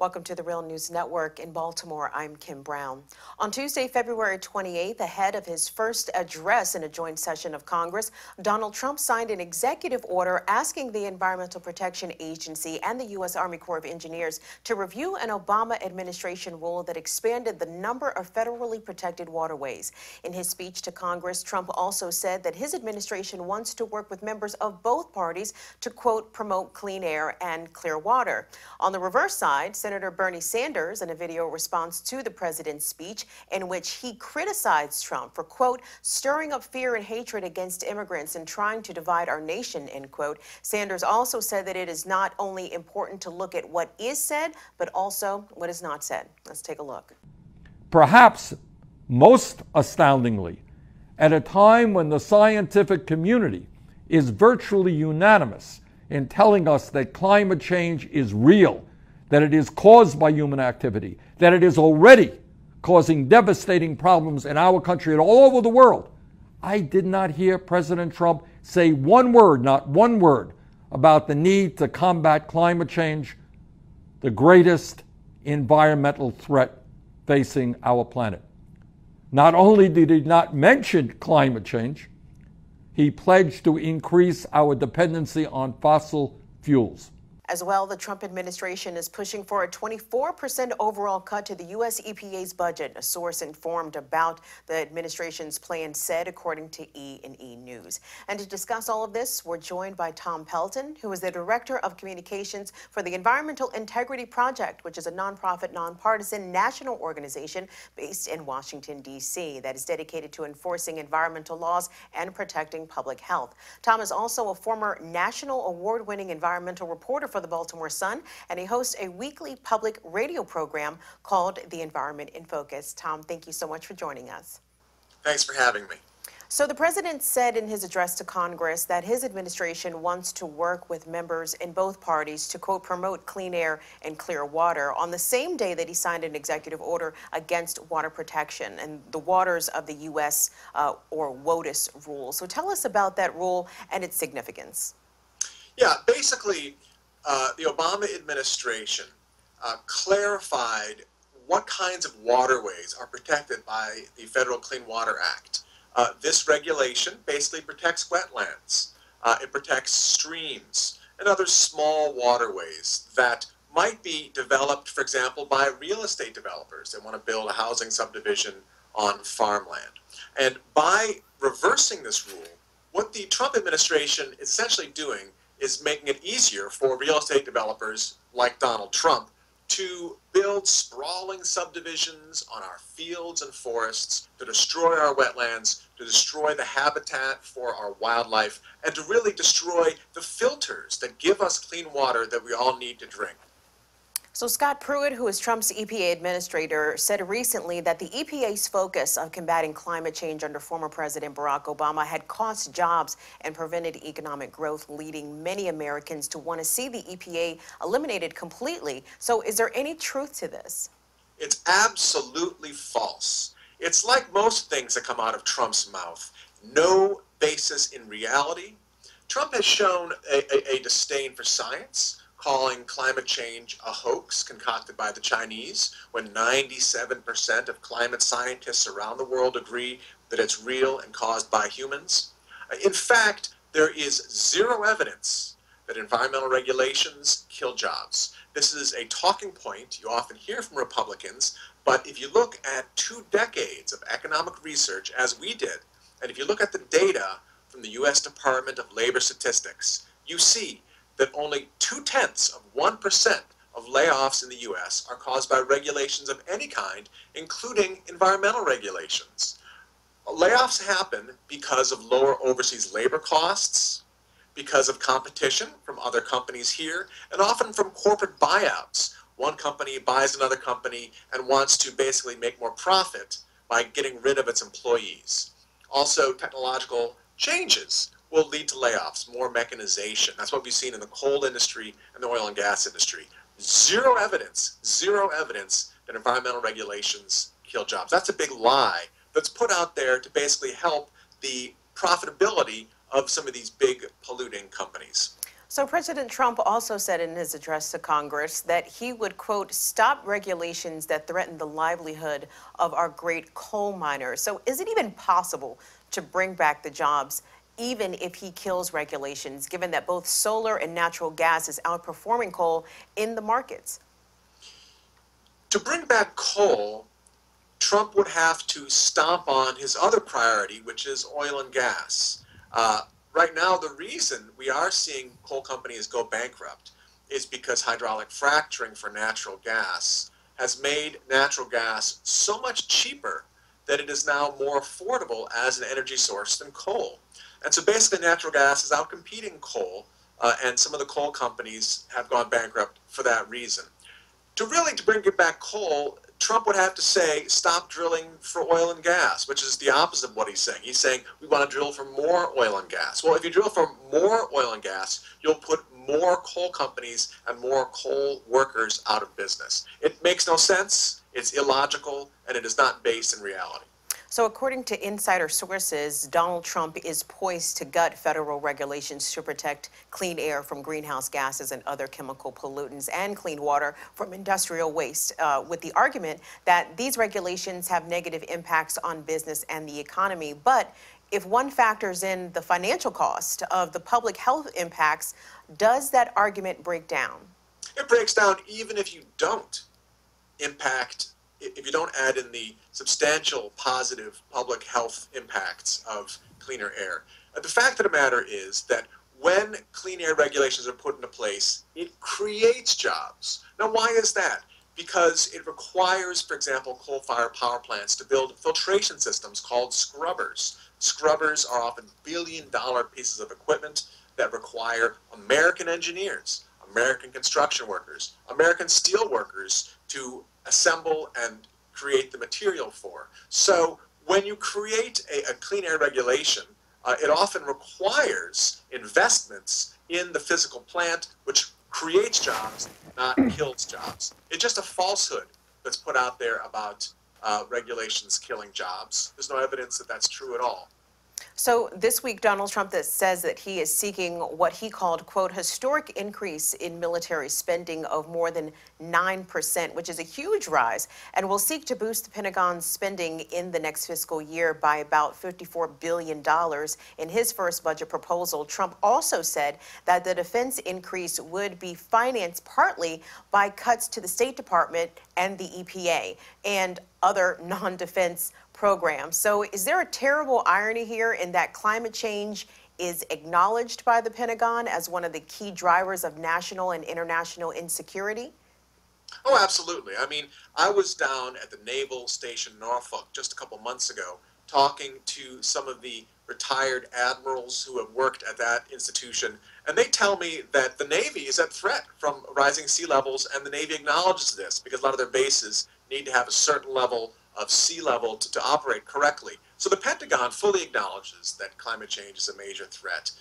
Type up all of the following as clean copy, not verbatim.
Welcome to the Real News Network in Baltimore. I'm Kim Brown. On Tuesday, February 28th, ahead of his first address in a joint session of Congress, Donald Trump signed an executive order asking the Environmental Protection Agency and the U.S. Army Corps of Engineers to review an Obama administration rule that expanded the number of federally protected waterways. In his speech to Congress, Trump also said that his administration wants to work with members of both parties to, quote, promote clean air and clear water. On the reverse side, Senator Bernie Sanders, in a video response to the president's speech in which he criticized Trump for, quote, stirring up fear and hatred against immigrants and trying to divide our nation, end quote. Sanders also said that it is not only important to look at what is said, but also what is not said. Let's take a look. Perhaps most astoundingly, at a time when the scientific community is virtually unanimous in telling us that climate change is real, that it is caused by human activity, that it is already causing devastating problems in our country and all over the world, I did not hear President Trump say one word, not one word, about the need to combat climate change, the greatest environmental threat facing our planet. Not only did he not mention climate change, he pledged to increase our dependency on fossil fuels. As well, the Trump administration is pushing for a 24% overall cut to the U.S. EPA's budget, a source informed about the administration's plan said, according to E&E News. And to discuss all of this, we're joined by Tom Pelton, who is the Director of Communications for the Environmental Integrity Project, which is a nonprofit, nonpartisan national organization based in Washington, D.C., that is dedicated to enforcing environmental laws and protecting public health. Tom is also a former national award-winning environmental reporter for the Baltimore Sun, and he hosts a weekly public radio program called The Environment in Focus. Tom, thank you so much for joining us. Thanks for having me. So the president said in his address to Congress that his administration wants to work with members in both parties to, quote, promote clean air and clear water on the same day that he signed an executive order against water protection and the waters of the U.S. Or WOTUS rule. So tell us about that rule and its significance. Yeah, basically, the Obama administration clarified what kinds of waterways are protected by the Federal Clean Water Act. This regulation basically protects wetlands. It protects streams and other small waterways that might be developed, for example, by real estate developers that want to build a housing subdivision on farmland. And by reversing this rule, what the Trump administration is essentially doing is making it easier for real estate developers like Donald Trump to build sprawling subdivisions on our fields and forests, to destroy our wetlands, to destroy the habitat for our wildlife, and to really destroy the filters that give us clean water that we all need to drink. So Scott Pruitt, who is Trump's EPA administrator, said recently that the EPA's focus on combating climate change under former President Barack Obama had cost jobs and prevented economic growth, leading many Americans to want to see the EPA eliminated completely. So is there any truth to this? It's absolutely false. It's like most things that come out of Trump's mouth. No basis in reality. Trump has shown a disdain for science, calling climate change a hoax concocted by the Chinese, when 97% of climate scientists around the world agree that it's real and caused by humans. In fact, there is zero evidence that environmental regulations kill jobs. This is a talking point you often hear from Republicans, but if you look at 2 decades of economic research, as we did, and if you look at the data from the U.S. Department of Labor Statistics, you see that only 0.2% of layoffs in the U.S. are caused by regulations of any kind, including environmental regulations. Layoffs happen because of lower overseas labor costs, because of competition from other companies here, and often from corporate buyouts. One company buys another company and wants to basically make more profit by getting rid of its employees. Also, technological changes will lead to layoffs, more mechanization. That's what we've seen in the coal industry and the oil and gas industry. Zero evidence that environmental regulations kill jobs. That's a big lie that's put out there to basically help the profitability of some of these big polluting companies. So President Trump also said in his address to Congress that he would, quote, stop regulations that threaten the livelihood of our great coal miners. So is it even possible to bring back the jobs even if he kills regulations, given that both solar and natural gas is outperforming coal in the markets? To bring back coal, Trump would have to stomp on his other priority, which is oil and gas. Right now, the reason we are seeing coal companies go bankrupt is because hydraulic fracturing for natural gas has made natural gas so much cheaper that it is now more affordable as an energy source than coal. And so basically natural gas is outcompeting coal, and some of the coal companies have gone bankrupt for that reason. To bring it back coal, Trump would have to say, stop drilling for oil and gas, which is the opposite of what he's saying. He's saying, we want to drill for more oil and gas. Well, if you drill for more oil and gas, you'll put more coal companies and more coal workers out of business. It makes no sense, it's illogical, and it is not based in reality. So according to insider sources, Donald Trump is poised to gut federal regulations to protect clean air from greenhouse gases and other chemical pollutants and clean water from industrial waste, with the argument that these regulations have negative impacts on business and the economy. But if one factors in the financial cost of the public health impacts, does that argument break down? It breaks down even if you don't add in the substantial positive public health impacts of cleaner air. The fact of the matter is that when clean air regulations are put into place, it creates jobs. Now, why is that? Because it requires, for example, coal-fired power plants to build filtration systems called scrubbers. Scrubbers are often billion-dollar pieces of equipment that require American engineers, American construction workers, American steel workers to assemble and create the material for. So when you create a clean air regulation, it often requires investments in the physical plant, which creates jobs, not kills jobs. It's just a falsehood that's put out there about regulations killing jobs. There's no evidence that that's true at all. So this week, Donald Trump says that he is seeking what he called, quote, historic increase in military spending of more than 9%, which is a huge rise, and will seek to boost the Pentagon's spending in the next fiscal year by about $54 billion. In his first budget proposal, Trump also said that the defense increase would be financed partly by cuts to the State Department and the EPA and other non-defense programs. So is there a terrible irony here in that climate change is acknowledged by the Pentagon as one of the key drivers of national and international insecurity? Oh, absolutely. I mean, I was down at the Naval Station Norfolk just a couple months ago talking to some of the retired admirals who have worked at that institution, and they tell me that the Navy is at threat from rising sea levels, and the Navy acknowledges this because a lot of their bases need to have a certain level of sea level to operate correctly. So the Pentagon fully acknowledges that climate change is a major threat.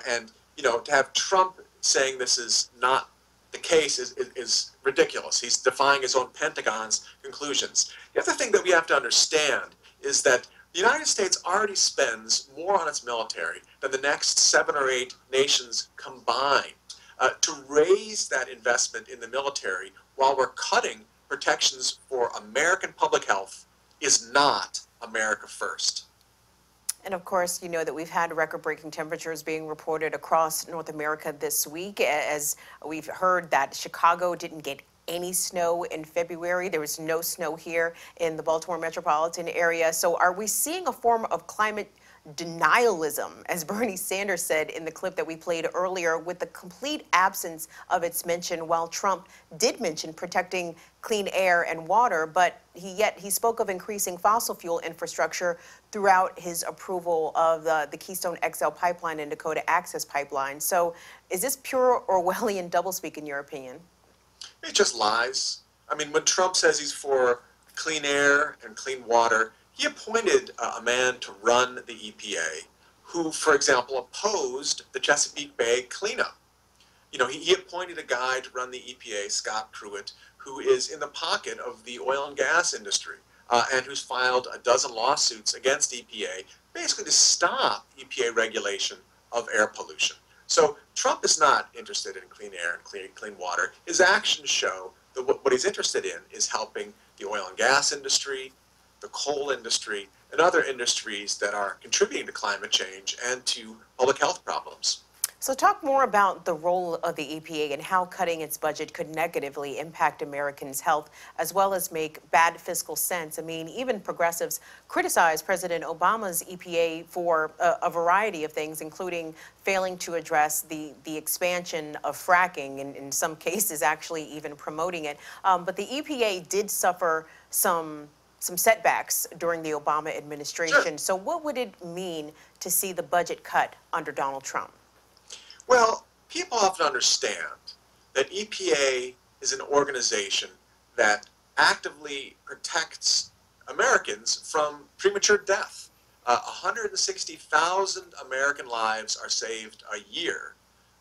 And, you know, to have Trump saying this is not the case is ridiculous. He's defying his own Pentagon's conclusions. The other thing that we have to understand is that the United States already spends more on its military than the next 7 or 8 nations combined. To raise that investment in the military while we're cutting protections for American public health is not America first. And of course, you know that we've had record-breaking temperatures being reported across North America this week, as we've heard that Chicago didn't get any snow in February. There was no snow here in the Baltimore metropolitan area. So are we seeing a form of climate denialism, as Bernie Sanders said in the clip that we played earlier, with the complete absence of its mention, while Trump did mention protecting clean air and water, but he spoke of increasing fossil fuel infrastructure throughout his approval of the Keystone XL pipeline and Dakota Access Pipeline. So is this pure Orwellian doublespeak in your opinion? It just lies. I mean, when Trump says he's for clean air and clean water, he appointed a man to run the EPA who, for example, opposed the Chesapeake Bay cleanup. You know, he appointed a guy to run the EPA, Scott Pruitt, who is in the pocket of the oil and gas industry and who's filed a dozen lawsuits against EPA, basically to stop EPA regulation of air pollution. So Trump is not interested in clean air and clean water. His actions show that what he's interested in is helping the oil and gas industry, the coal industry, and other industries that are contributing to climate change and to public health problems. So talk more about the role of the EPA and how cutting its budget could negatively impact Americans' health, as well as make bad fiscal sense. I mean, even progressives criticize President Obama's EPA for a variety of things, including failing to address the expansion of fracking, and in some cases actually even promoting it. But the EPA did suffer some setbacks during the Obama administration. Sure. So what would it mean to see the budget cut under Donald Trump? Well, people have to understand that EPA is an organization that actively protects Americans from premature death. 160,000 American lives are saved a year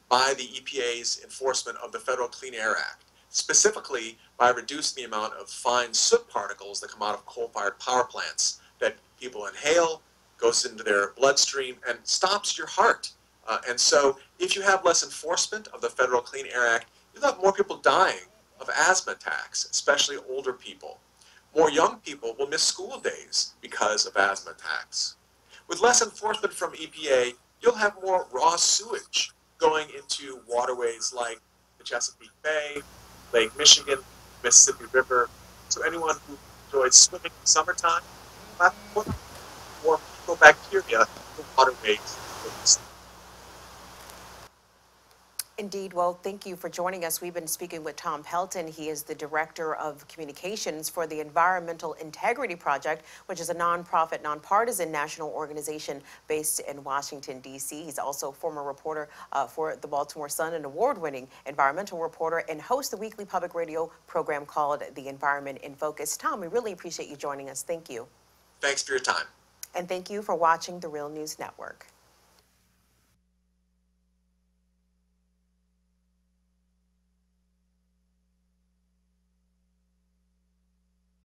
by the EPA's enforcement of the Federal Clean Air Act, specifically by reducing the amount of fine soot particles that come out of coal-fired power plants that people inhale, goes into their bloodstream, and stops your heart. And so if you have less enforcement of the Federal Clean Air Act, you'll have more people dying of asthma attacks, especially older people. More young people will miss school days because of asthma attacks. With less enforcement from EPA, you'll have more raw sewage going into waterways like the Chesapeake Bay, Lake Michigan, Mississippi River. So anyone who enjoys swimming in the summertime will have more bacteria in waterways. Indeed. Well, thank you for joining us. We've been speaking with Tom Pelton. He is the Director of Communications for the Environmental Integrity Project, which is a nonprofit, nonpartisan national organization based in Washington, D.C. He's also a former reporter for the Baltimore Sun, an award-winning environmental reporter, and hosts the weekly public radio program called The Environment in Focus. Tom, we really appreciate you joining us. Thank you. Thanks for your time. And thank you for watching the Real News Network.